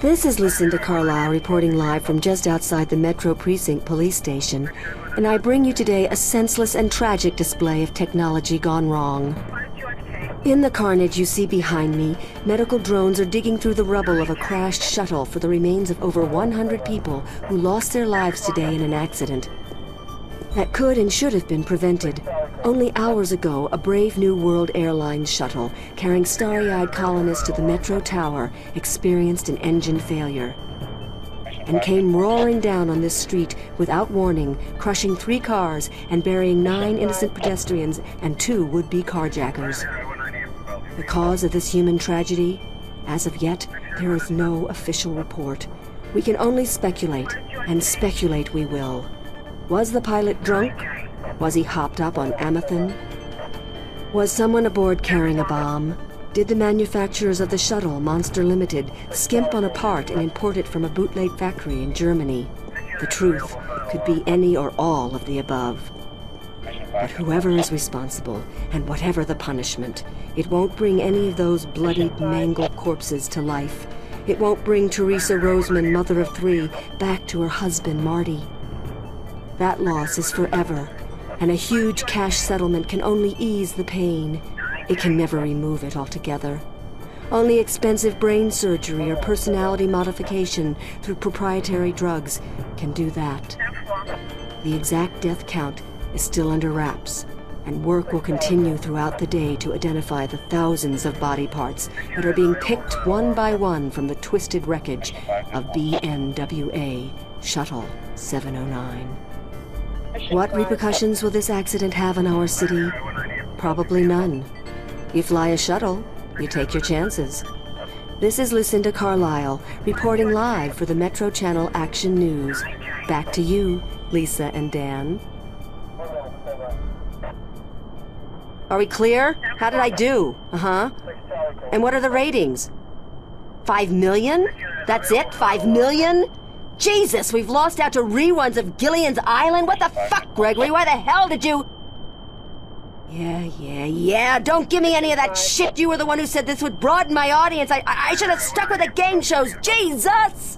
This is Lucinda Carlisle reporting live from just outside the Metro Precinct Police Station, and I bring you today a senseless and tragic display of technology gone wrong. In the carnage you see behind me, medical drones are digging through the rubble of a crashed shuttle for the remains of over 100 people who lost their lives today in an accident that could and should have been prevented. Only hours ago, a brave New World Airlines shuttle carrying starry-eyed colonists to the Metro Tower experienced an engine failure and came roaring down on this street without warning, crushing 3 cars and burying 9 innocent pedestrians and 2 would-be carjackers. The cause of this human tragedy? As of yet, there is no official report. We can only speculate, and speculate we will. Was the pilot drunk? Was he hopped up on Amethyst? Was someone aboard carrying a bomb? Did the manufacturers of the shuttle, Monster Limited, skimp on a part and import it from a bootleg factory in Germany? The truth could be any or all of the above. But whoever is responsible, and whatever the punishment, it won't bring any of those bloodied, mangled corpses to life. It won't bring Teresa Roseman, mother of 3, back to her husband, Marty. That loss is forever, and a huge cash settlement can only ease the pain. It can never remove it altogether. Only expensive brain surgery or personality modification through proprietary drugs can do that. The exact death count is still under wraps, and work will continue throughout the day to identify the thousands of body parts that are being picked one by one from the twisted wreckage of BNWA Shuttle 709. What repercussions will this accident have on our city? Probably none. You fly a shuttle, you take your chances. This is Lucinda Carlisle, reporting live for the Metro Channel Action News. Back to you, Lisa and Dan. Are we clear? How did I do? And what are the ratings? 5 million? That's it? 5 million? Jesus, we've lost out to reruns of Gillian's Island? What the fuck, Gregory? Why the hell did you... Yeah. Don't give me any of that shit. You were the one who said this would broaden my audience. I should have stuck with the game shows. Jesus!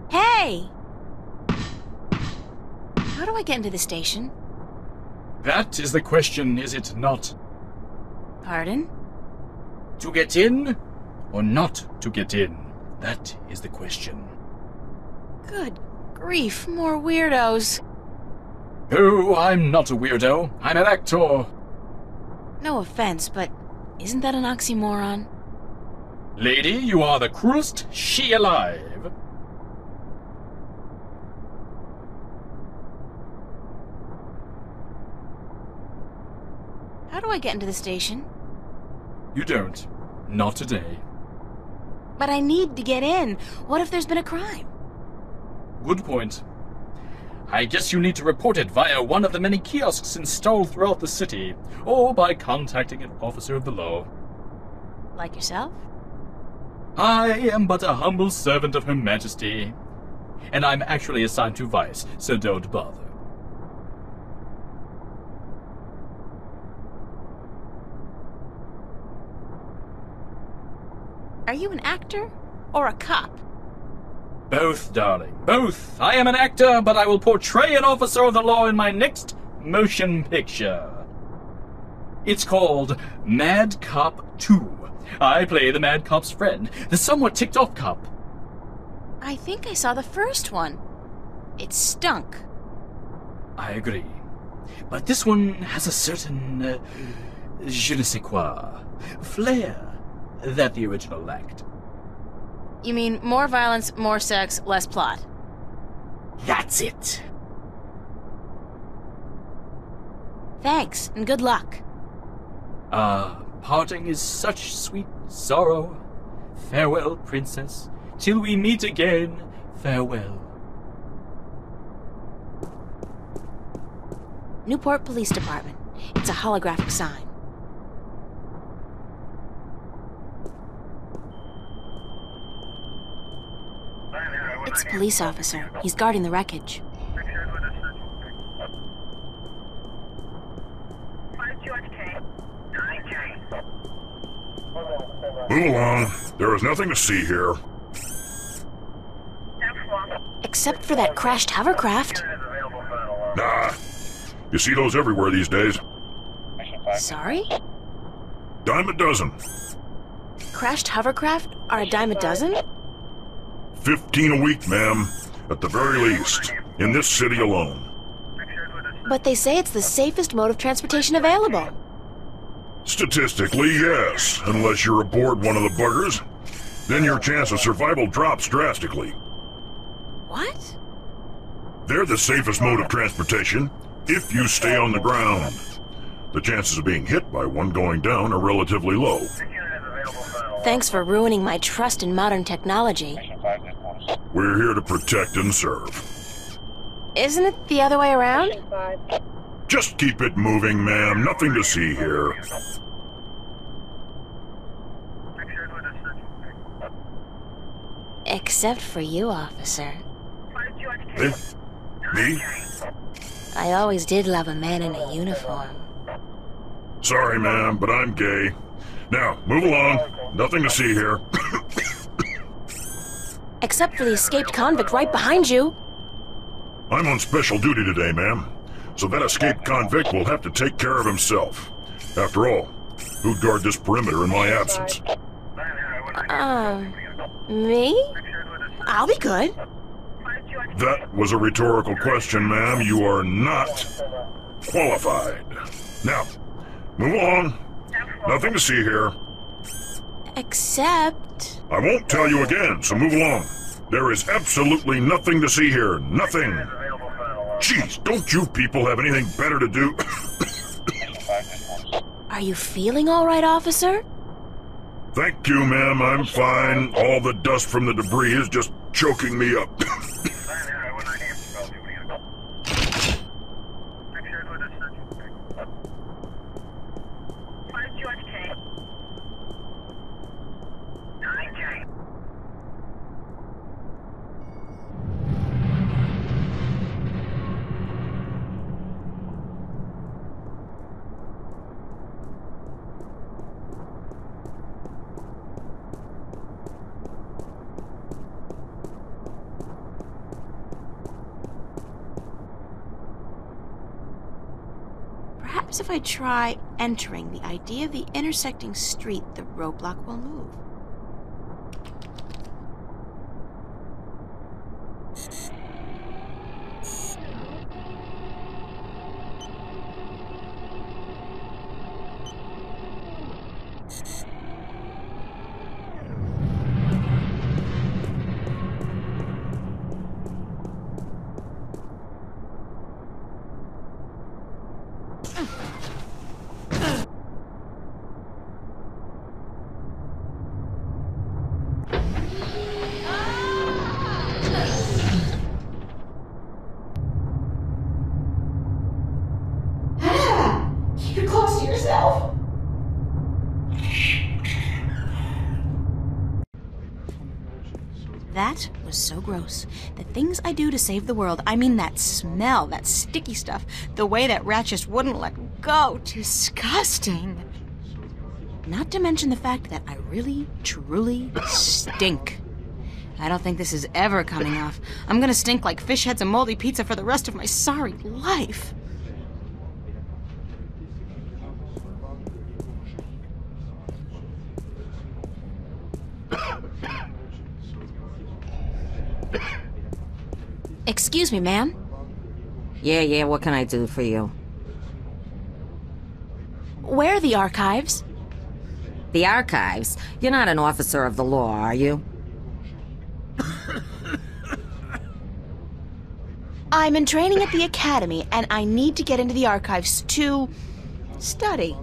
Hey! How do I get into the station? That is the question, is it not? Pardon? To get in, or not to get in? That is the question. Good grief, more weirdos. Oh, I'm not a weirdo. I'm an actor. No offense, but isn't that an oxymoron? Lady, you are the cruelest she alive. How do I get into the station? You don't. Not today. But I need to get in. What if there's been a crime? Good point. I guess you need to report it via one of the many kiosks installed throughout the city, or by contacting an officer of the law. Like yourself? I am but a humble servant of Her Majesty, and I'm actually assigned to Vice, so don't bother. Are you an actor or a cop? Both, darling, both. I am an actor, but I will portray an officer of the law in my next motion picture. It's called Mad Cop 2. I play the Mad Cop's friend, the somewhat ticked-off cop. I think I saw the first one. It stunk. I agree. But this one has a certain, je ne sais quoi, flair that the original lacked. You mean more violence, more sex, less plot? That's it. Thanks, and good luck. Parting is such sweet sorrow. Farewell, princess. Till we meet again, farewell. Newport Police Department. It's a holographic sign. It's a police officer. He's guarding the wreckage. Move along. There is nothing to see here. Except for that crashed hovercraft. Nah. You see those everywhere these days. Sorry? Dime a dozen. Crashed hovercraft are a dime a dozen? 15 a week, ma'am. At the very least. In this city alone. But they say it's the safest mode of transportation available. Statistically, yes. Unless you're aboard one of the buggers. Then your chance of survival drops drastically. What? They're the safest mode of transportation if you stay on the ground. The chances of being hit by one going down are relatively low. Thanks for ruining my trust in modern technology. We're here to protect and serve. Isn't it the other way around? Just keep it moving, ma'am. Nothing to see here. Except for you, officer. Eh? Me? I always did love a man in a uniform. Sorry, ma'am, but I'm gay. Now, move along. Nothing to see here. Except for the escaped convict right behind you. I'm on special duty today, ma'am. So that escaped convict will have to take care of himself. After all, who'd guard this perimeter in my absence? Me? I'll be good. That was a rhetorical question, ma'am. You are not qualified. Now, move along. Nothing to see here. Except... I won't tell you again, so move along. There is absolutely nothing to see here. Nothing. Jeez, don't you people have anything better to do? Are you feeling all right, officer? Thank you, ma'am. I'm fine. All the dust from the debris is just choking me up. Perhaps if I try entering the idea of the intersecting street, the roadblock will move. You're close to yourself. That was so gross. The things I do to save the world, I mean that smell, that sticky stuff, the way that rat just wouldn't let go. Disgusting. Not to mention the fact that I really, truly stink. I don't think this is ever coming off. I'm gonna stink like fish heads and moldy pizza for the rest of my sorry life. Excuse me, ma'am. Yeah, what can I do for you? Where are the archives? The archives? You're not an officer of the law, are you? I'm in training at the academy, and I need to get into the archives to study.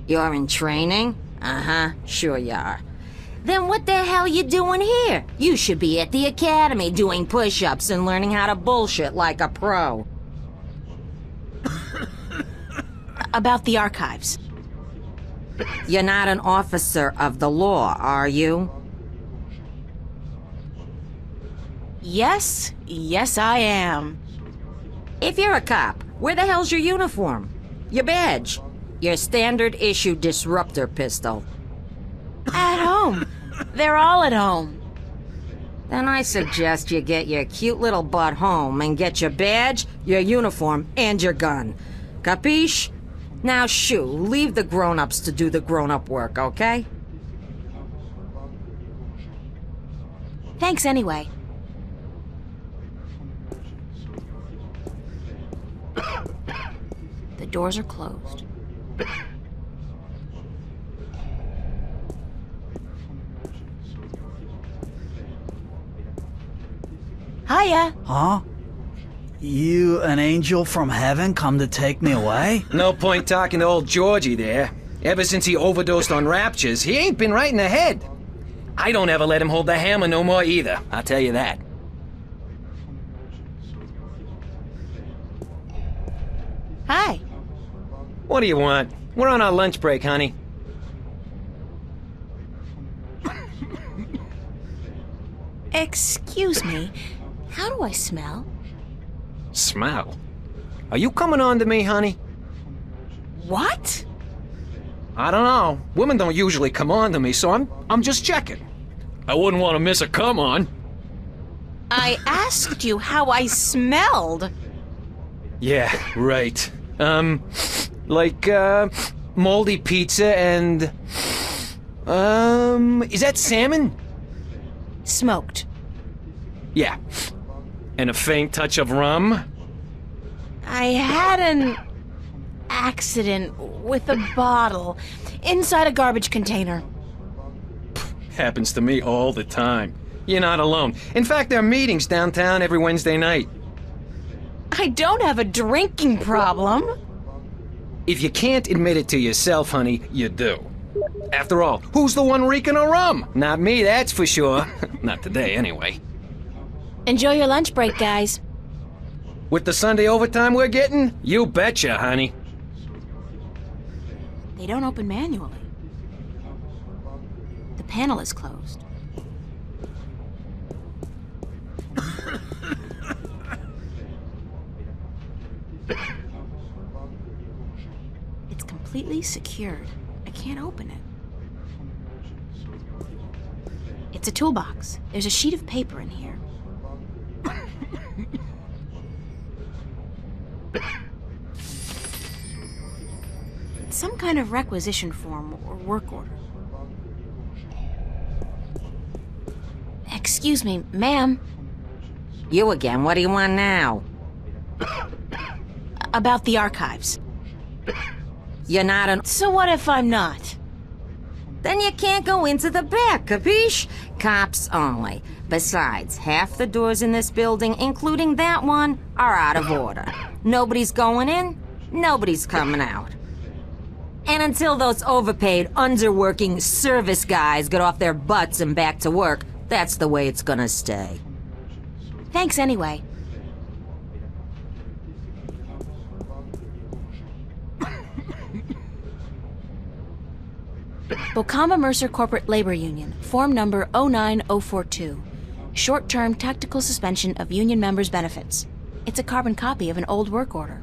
You're in training? Uh-huh, sure you are. Then what the hell you doing here? You should be at the academy doing push-ups and learning how to bullshit like a pro. About the archives. You're not an officer of the law, are you? Yes, I am. If you're a cop, where the hell's your uniform? Your badge? Your standard issue disruptor pistol? At home. They're all at home. Then I suggest you get your cute little butt home and get your badge, your uniform, and your gun. Capiche? Now shoo, leave the grown-ups to do the grown-up work, okay? Thanks anyway. The doors are closed. Hiya. Huh? You an angel from heaven come to take me away? No point talking to old Georgie there. Ever since he overdosed on raptures, he ain't been right in the head. I don't ever let him hold the hammer no more either, I'll tell you that. Hi. What do you want? We're on our lunch break, honey. Excuse me. How do I smell? Smell? Are you coming on to me, honey? What? I don't know. Women don't usually come on to me, so I'm just checking. I wouldn't want to miss a come on. I asked you how I smelled. Yeah, right. Like, moldy pizza and... is that salmon? Smoked. Yeah. And a faint touch of rum? I had an accident with a bottle inside a garbage container. Happens to me all the time. You're not alone. In fact, there are meetings downtown every Wednesday night. I don't have a drinking problem. If you can't admit it to yourself, honey, you do. After all, who's the one reeking of rum? Not me, that's for sure. Not today, anyway. Enjoy your lunch break, guys. With the Sunday overtime we're getting? You betcha, honey. They don't open manually. The panel is closed. It's completely secured. I can't open it. It's a toolbox. There's a sheet of paper in here. It's some kind of requisition form or work order. Excuse me, ma'am. You again, what do you want now? About the archives. You're not an... So what if I'm not? Then you can't go into the back, capiche? Cops only. Besides, half the doors in this building, including that one, are out of order. Nobody's going in, nobody's coming out. And until those overpaid, underworking service guys get off their butts and back to work, that's the way it's gonna stay. Thanks anyway. Bocamba Mercer Corporate Labor Union, form number 09042. Short-term tactical suspension of union members' benefits. It's a carbon copy of an old work order.